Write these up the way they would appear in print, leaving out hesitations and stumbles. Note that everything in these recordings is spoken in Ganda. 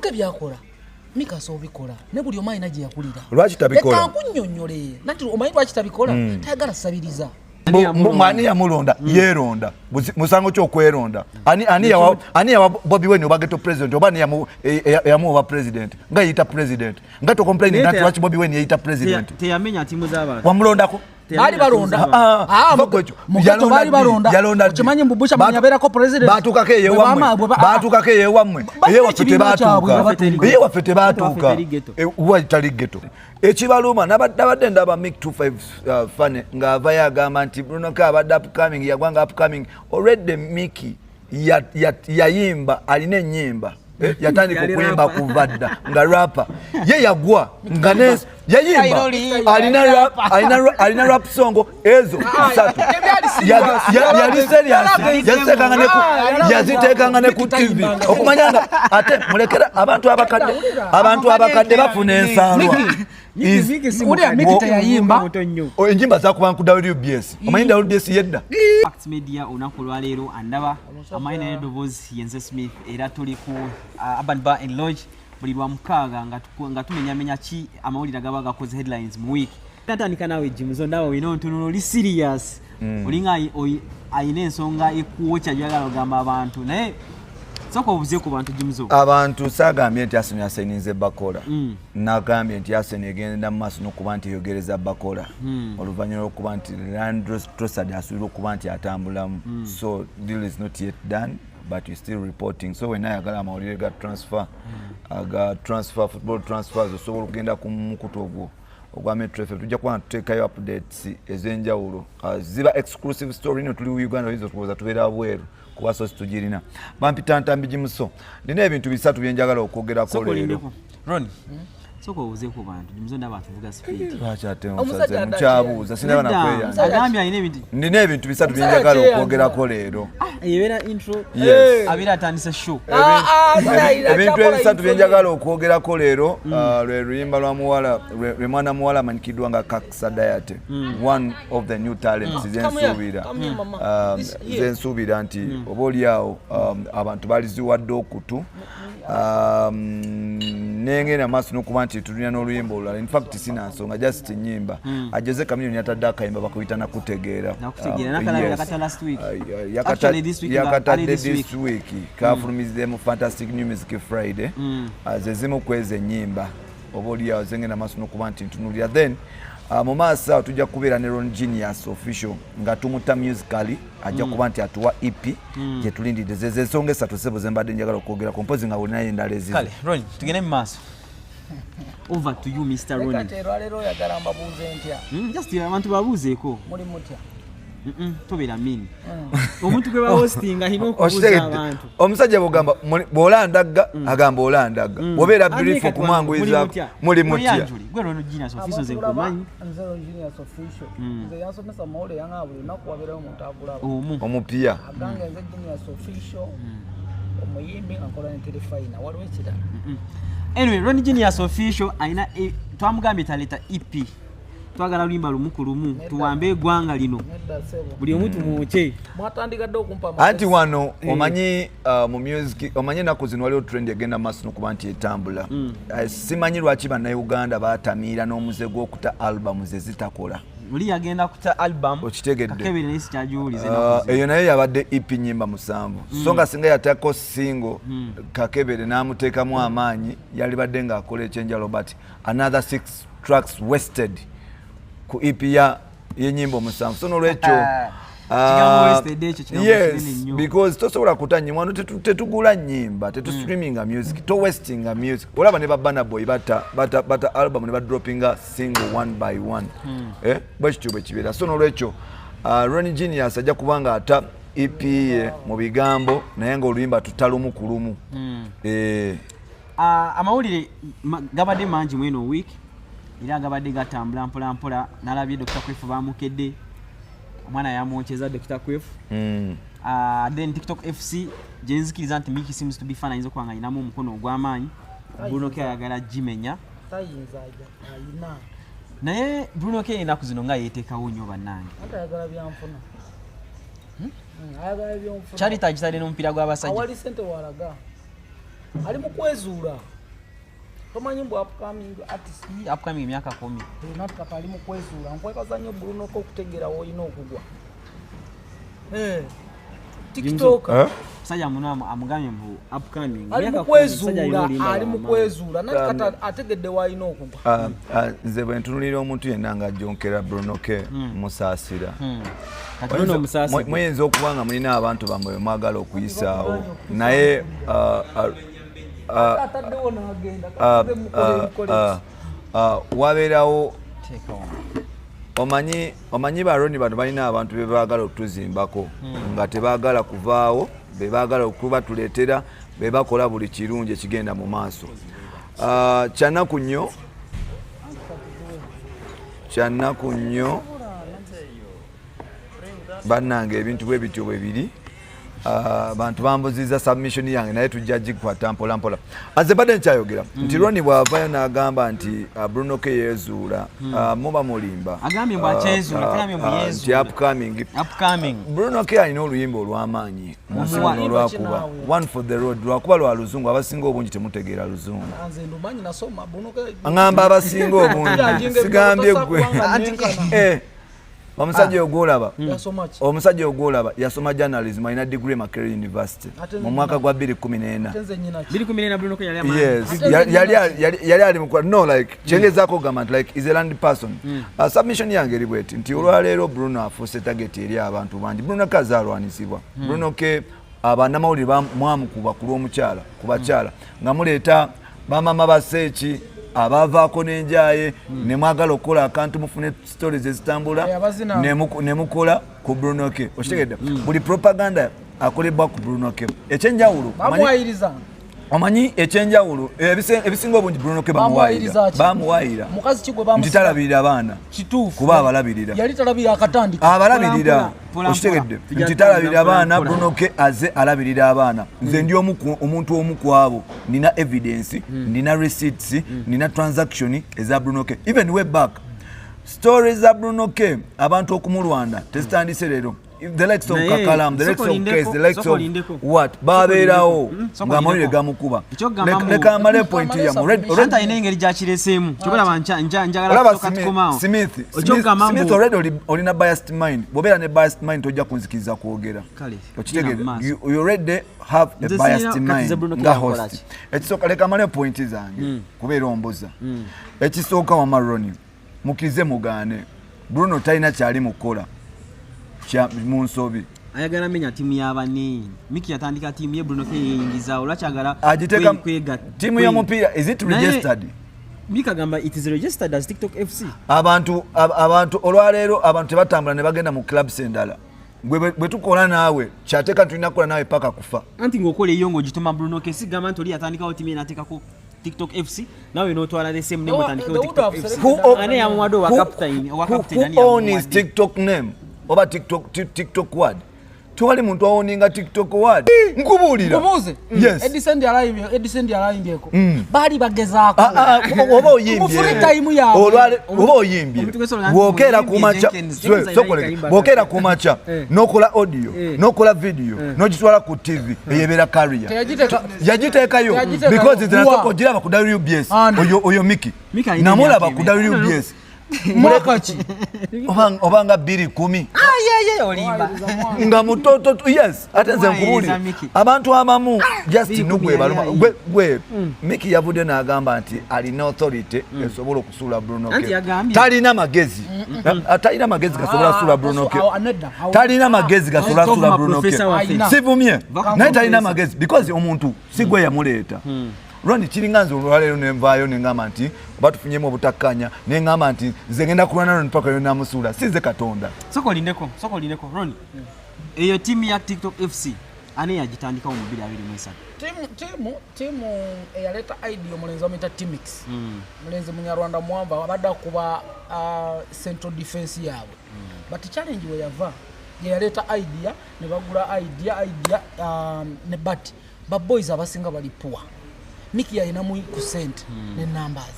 Byoke byakola. Mika so bikola. Ne buli omayi naji yakulira. Lwaki tabikola? Eka kunnyonnyole. Nati omayi lwaki tabikola? Tayagala sabiriza. Mwani ya mulonda yeronda musango kyo kweronda ani ya Bobby Wine obageto president obani ya mu president nga yita president nga to complain that watch Bobby Wine yita president teyamenya timu z'abantu wamulonda ko bali baronda bali baronda kimanyi mbubusha manyabera ko president batukake ye wamwe ye wafete batuka uwa italigeto ekibaluma nabadde ndaba Mick 25 fane nga avaya agamba nti Bruno K abadde upcoming yagwanga upcoming already Mickey yayimba alina ennyimba yatandika okuyimba kuvadda nga rapper ye yagwa nga yayimba alina rap songo ezo satu yali serious yazitekanga ne ku TV okumanyanga ate mulekera abantu abakadde bafuna ensalwa Miki yayimba enjimba zakuba ku WBS omanyi WBS yedda Facts Media onakulwa leero andaba amaina edovozi Yenze Smith era tuli ku Urban Bar and Lodge buli lwa mukaaga nga tumenya ki amawulira gaba gakoze headlines mu week tatandika nawe Jimzo ndawo wino ntunulo li serious olinga ayina ensonga ekuwocha jagala ogamba abantu naye soko obuze ku bantu Jimzo abantu sagambye nti Arsenal yasainize Bakola nagambye nti Arsenal egenda mu maaso n'okuba nti yogereza Bakola oluvannyuma lw'okuba nti Leandro Trossard asuubirwa okuba nti atambulamu so deal is not yet done but we're still reporting so when ayagala amawulire ga transfer football transfers osobola okugenda ku mukutu ogwo ogwa Metro FM tujja kuba tuteekayo updates ez'enjawulo ziba exclusive story no tuli Uganda hizo tukoza tubeera bweru kuba so situgirina bampita ntambi Jimso nina ebintu bisatu byenjagala okwogerako leero Ron soko uze ku bantu Jimzo ndabantu vuga speed twachate omusaze mchabuza sinaba nakweya agambye ayine ebintu nina ebintu bisatu byenjagala okwogerako leero yebera intro yes abira atandise show ebintu ebisatu byenjagala okwogerako leero lwe luyimba lwa muwala lwe mwana muwala amanyikidwa nga Kaksa Diet one of the new talents zensubira nti obolyawo abantu baliziwadde okutu nengena maso nokuba nti tulina n'oluyimba olulala in fact sina nsonga just nyimba ajeze kamiliyoni yatadde akayimba bakuyita nakutegeera yakatadde this week kafulumizemu Fantastic New Music Friday zezimu kweze nyimba obolyawo zengena maso nokuba nti ntunulira then mu maaso tujja kubeera ne Ron Genius official nga tumuta musically ajja kuba nti atuwa EP gye tulindidde zensonga esatu sebo zembadde njagala okwogera kompozi nga olinayo endala ezizo kale Ron tugende mu maaso over to you Mr. Ron kati lero yagala mbabuuze ntya just abantu babuuzeeko muri mutya tobera mini omuntu gwe ba hosting ahino okubuuza abantu omusajja bogamba bolandagga agamba olandagga bobeera brief okumwanguiza muri mutya gwe Ron Genius official ze kumanyi Ron Genius official nze yansomesa mawule yangabule nakuwabeerayo omuntu agula omupya aganga nze Genius official omuyimbi akola ne telefina waliwo ekirala anyway Ron Genius official aina twamugambye taleta EP twagala lulimba lumukulumu tuwambe eggwanga lino buli omuntu muche mwatandika dde okumpa anti wano omanyi mu music omanyi naku zino waliwo trend egenda maaso nokuba nti etambula simanyi lwaki bannayuganda baatamiira n'omuze gw'okuta album ze zitakola oli yagenda kuta album okitegedde kebiri naye sikyajuwulize eyo naye yabadde EP nyimba 7 so nga singa yatako single kakebere n'amuteekamu amaanyi yali badde ng'akola ekyenjalo but another 6 tracks wasted ku EP yenyimbo 7 so nolwekyo yes because tosobola kutanyimwa wano tetugula nyimba streaminga music to wastinga music olaba ne babana boy bata album ne badroppinga single one by one bwekityo bwekibeera so nolwekyo Ron Genius ajja kubanga ata EP mu bigambo naye nga oluyimba tutalumu kulumu amawulire gabadde mangi mweno week era gabadde gatambula mpola nalabye Dr. Kwefu bamukedde omwana yamwokyeza Dr. Kwefu then TikTok FC jenzikiriza nti Mickey seems to be fan ayinza okubanga ayinamu omukono ogw'amaanyi Bruno K ayagala Jimenya naye Bruno K enaku zino nga yeeteekawo nnyo bannange Charity agisadde n'omupiira gw'abasajja awali sente walaga ali mu kwezuula tomanyi mbu upcoming artist upcoming myaka 10 nataka kali mu kwezula nkwekaza nnyo Bruno ko okutegera woyina okugwa TikTok sajja munamu amugamye mbu upcoming ali mu kwezula natikata ategedde wayina okugwa nze bwe ntunulira omuntu yenna nga jonkera Bruno K musaasira muyinza okuba nga mulina abantu bamwe mwagala okuyisaawo naye wabeerawo omanyi baroni bano balina abantu be baagala okutuzimbako nga tebaagala kuvaawo be baagala okuba tuleetera be bakola buli kirungi ekigenda mu maaso kyanaku nnyo bannange ebintu bwe bityo bwe biri abantu bambuziza submission yange naye tujja gikwata mpola mpola aze badde nkyayogera nti Ronnie bw'avaayo n'agamba nti Bruno K yeezuula muba mulimba agambye bw'akyezuula nti upcoming Bruno K alina oluyimba olw'amaanyi munsi luno olwakuba one for the road lwakuba lwa luzungu abasinga obungi temutegeera luzungu aŋŋamba abasinga obungi sigambye gwe omusajja ogwolaba yasoma journalism alina degree Makerere University mu mwaka gwa 2014 yali ali mukola no like chengezaako gamba like is a land person submission yange eri bweti nti olwaleero Bruno afuuse target eri abantu bangi Bruno kazaalwanisibwa Bruno K abannamawulire mwamukuba ku lw'omukyala ku bakyala nga muleeta bamama baseeki abavaako n'enjaye ne mwagala okukola akantu mufune stories ezitambula ne mukola ku Bruno K okitegedde buli propaganda akolebwa ku Bruno K ekyenjawulo omanyi ekyenjawulo ebisinga obungi Bruno K bamuwaayira nti talabirira abaana kuba abalabirira okitegedde nti talabirira abaana Bruno K aze alabirira abaana nze ndi omuntu omu ku abo nina evidence nina receipts nina transaction eza Bruno K even way back stories za Bruno K abantu okumulwanda tezitandise leero the likes of Kakalam, the likes of Case, the likes of what? Babeerawo nga mawulire gamukuba. Leka amale point ya mu red anta ine ngeri gyakiresimu. Kyobola njagala kutoka tukomao. Smith already olina biased mind. Bobeera ne biased mind tojja kunzikiriza kwogera. Okitegere you already have a biased mind nga host. Ekisooka leka amale point zange kubeera omboza. Ekisooka wa Maroni mukize mugaane. Bruno talina kyali mukola. Munsobi ayagala menya timu y'abanene Miki yatandika timu ye Bruno K yeyingiza olwakyagala kwega timu ya mupira is it registered Mika gamba it is registered as TikTok FC abantu olwaleero abantu tebatambula ne bagenda mu clubs endala bwe tukola naawe kyateka tulina kola naawe paka kufa anti ng'okola eyongo gituma Bruno K sigamba nti oli yatandikawo timu ye n'ateekako TikTok FC nawe n'otwala the same name otandikawo TikTok FC ane yamuwadde owa captain who owns TikTok name oba TikTok word tuwali muntu awoninga TikTok word nkubuulira yes Edison alayimbyeko bali bagezaako oba oyimbye oba oyimbye bwokera kumaca nokola audio nokola video nogitwala ku TV eyebeera career yagiteekayo because zinasoko giraba ku WBS oyo Miki namulaba ku WBS mwakachi obanga 210 olimba nga mutoto yes atenze nkubuli abantu abamu just nugwe baluma gwe Miki yavudde n'agamba nti alina authority esobola okusuula Bruno K talina magezi talina magezi gasobola kusuula Bruno K talina magezi gasobola kusuula Bruno K sivumye naye talina magezi because omuntu sigwe yamuleeta Ronnie kiringanze olwaleero nenvaayo nengamba nti batufunyemu obutakkanya nengamba nti nze ngenda kulwana Ronnie paka yonna amusuula sinze Katonda sokolindeko Ronnie eyo timu ya TikTok FC ani yagitandika mu 2023 timu eyaleta idea omulenzi wamuyita Timix mulenzi munyarwanda mwamba abadde akuba central defense yaabwe but challenge we yava yaleta idea ne bagula idea ne but boys abasinga bali poor Miki yalina mu kusent ne numbers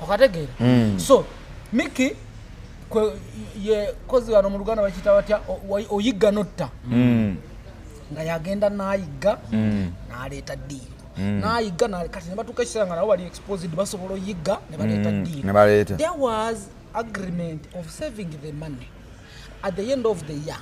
okategeera so Miki ye kozi wano mu Luganda bakita batya oyigga notta nga yagenda nayiga n'aleeta deal nayiga kati ne batuuka ekiseera nga nabo bali exposed basobola oyiga ne baleeta deal. There was agreement of saving the money at the end of the year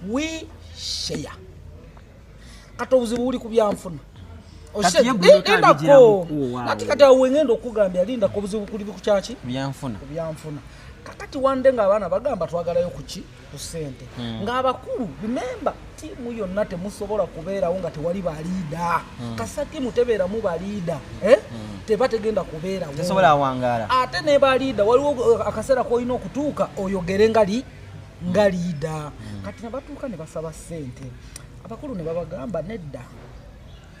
we share. Kati obuzibu buli ku byanfuna nati kati awo ngendo okugambya linda ku buzibu kuli ku kyaki byanfuna kakati wande ng'abaana bagamba twagalayo kuki ku ssente ng'abakulu remember tiimu yonna temusobola kubeerawo nga tewali baliida kasa tiimu tebeeramu baliida tebategenda kubeerawo tesobola wangaala ate ne baliida waliwo akaseera k'olina okutuuka oyogere nga liida kati ne batuuka ne basaba ssente abakulu ne babagamba nedda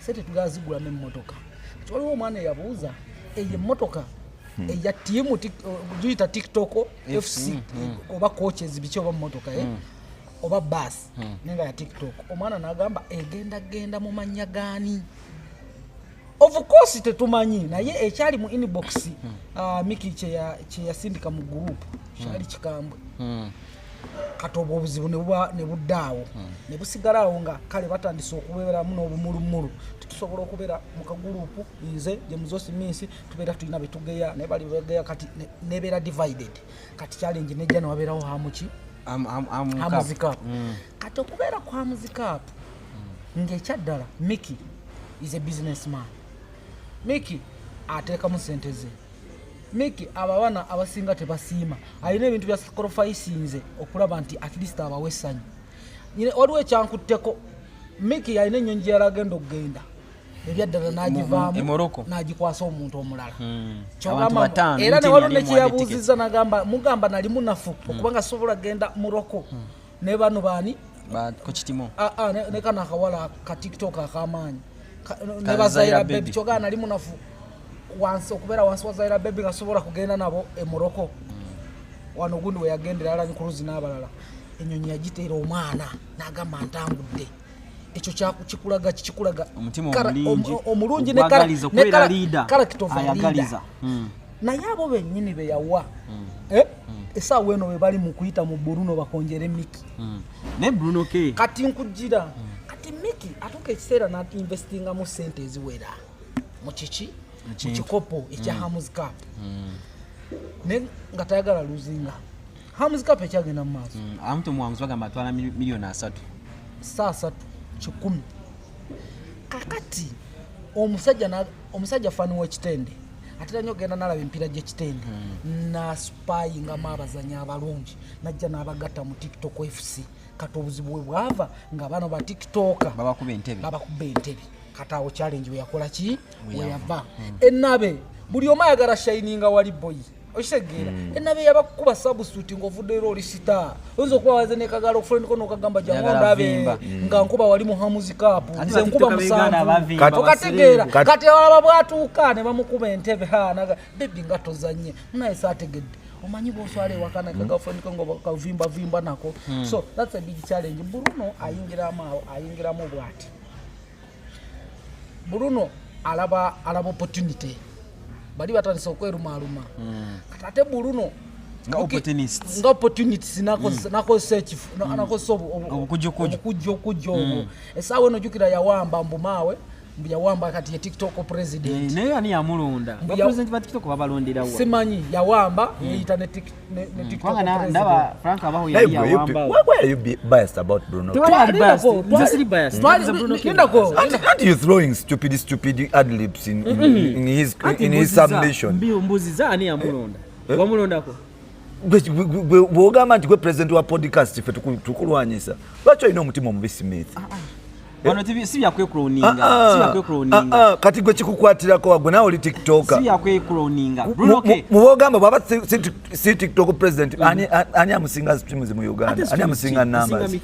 ssente tugazigulamu emmotoka waliwo omwana eyabuuza eyo emmotoka eya tiimu giyita TikTok FC oba coaches biki oba mmotoka oba bus nenga ya TikTok omwana n'agamba egenda mu mannya gaani. Of course tetumanyi naye ekyali mu inbox Miki kye yasindika mu group kyali kikambwe katobo obuzibu ne buddaawo ne busigalawo nga kale batandise okubeeramu n'obumulumulu tusobola okubeera mu kagurupu nze James Smith tubeera tulina betugeya ne bali begeya kati nebeera divided kati challenge nejja ne wabeerawo hamuki hamuzika kati okubeera kwa hamuzika ng'ekyaddala Miki is a businessman. Miki ateeka mu ssente ze. Miki abawana abasinga tebasiima alina ebintu bya sacrifice okulaba nti at least abawessanyi nyine waliwo ekyankutteko Miki alina ennyonyi gyalagenda okugenda ebyaddala n'agivaamu n'agikwasa omuntu omulala era ne waliwo nekyeyabuuzizza n'agamba mugamba nali munafu okubanga sobola genda Morocco ne bano baani ne kano akawala ka TikTok ak'amaanyi ne bazaira baby kyogana nali munafu wansi okubeera wansi wa Zaira baby gasobola kugenda nabo e Morocco wano gundi we yagendera ala Nkuluzi n'abalala ennyonyi yagiteera omwana n'agamba ntambudde ekyo kikulaga omulungi ne ayagaliza naye abo bennyini be yawa esaawa eno we bali mu kuyita mu Bruno bakonjere Miki ne Bruno kati nkujjira kati Miki atuuka ekiseera n'investinga mu ssente eziwera mu kiki mu kikopo ekya Hammers Cup ne nga tayagala luzinga Hammers Cup ekyagenda mu maaso amuntu muwanguzi bagamba atwala miliyoni 3 10 kakati omusajja fani w'ekitende atera nnyo ogenda n'alaba empiira gy'ekitende n'asupayingamu abazanyi abalungi najja n'abagatta mu TikTok FC kati obuzibu bwe bwava ng'abaana ba TikTok babakuba entebe kati awo challenge we yakola ki we yava ennabe buli omu ayagala shininga wali boy okitegeera ennabe yabakuba substitute ng'ovudde era oli star oyinza okuba waze n'ekagala okufulendiko n'okagamba jangondabe nga nkuba wali mu Hammers Cup nze nkuba musanvu okategeera kati alaba bwatuuka ne bamukuba entebe naga bebi nga tozanye naye saategedde omanyi bwoswala ewakana kagafulendiko ng'okavimba nako so that's a big challenge. Bruno ayingiramu bwati Bruno alaba opportunity bali batandise okwerumaaluma ate Bruno nga opportunities nako search nako obukujjo esaawa eno jukira yawamba mbumaawe yawamba kati ye TikTok president naye ani yamulonda president ba TikTok babalondera wa simanyi yawamba yeyita ne TikTok president ndaba Frank abaho yali yawamba why are you biased about Bruno? Just biased. Aren't you throwing stupid ad-libs in his submission? Mbuzi za ani yamulonda wamulondako bwogamba nti gwe president wa podcast ffe tukulwanyisa lwaki olina omutima omubi Smith? Wano si yakwe kati gwe kikukwatirako wagwe nawe oli TikToker si yakwe cloninga Bruno mubogamba bwaba si TikTok president ani amusinga streams mu Uganda ani amusinga numbers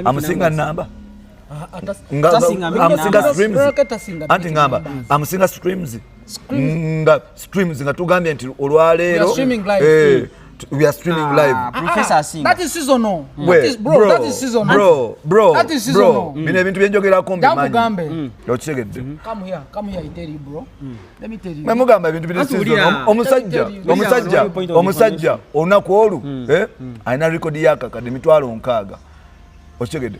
amusinga number amusinga streams anti ngamba amusinga streams nga tugambye nti olwaleero we are streaming live. Professor Singa. That is seasonal. That is seasonal. That is seasonal. Bino ebintu byenjogera kombi manyi. Okitegedde. Come here, I tell you bro. Let me tell you. Memugamba ebintu bino seasonal. Omusajja olunaku olu alina record yaka kadi 6,000. Okitegedde.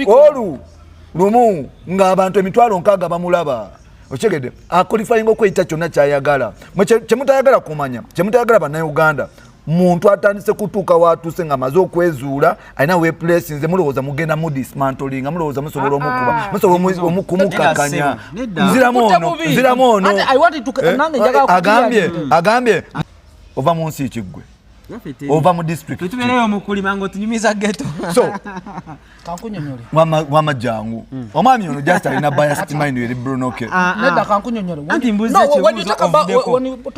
Olu lumu ng'abantu emitwalo nkaaga bamulaba okyegedde akolifayinga okweyita kyonna kyayagala kyemutayagala kumanya kyemutayagala bannayuganda muntu atandise kutuuka watuuse ng'amaze okwezuula alina weplesi nze mulowooza mugenda mu dismantling mulowooza musobola omukuba musobola okumukakanya nziramu ono agambye ova mu nsi kiggwe ova mu district tutubereyo mukulima ngo tunyumiza ghetto so kankunyonyole wama jangu omwami ono just alina biased mind with Brunoke neda kankunyonyole anti mbuzi when you talk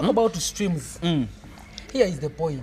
about streams here is the point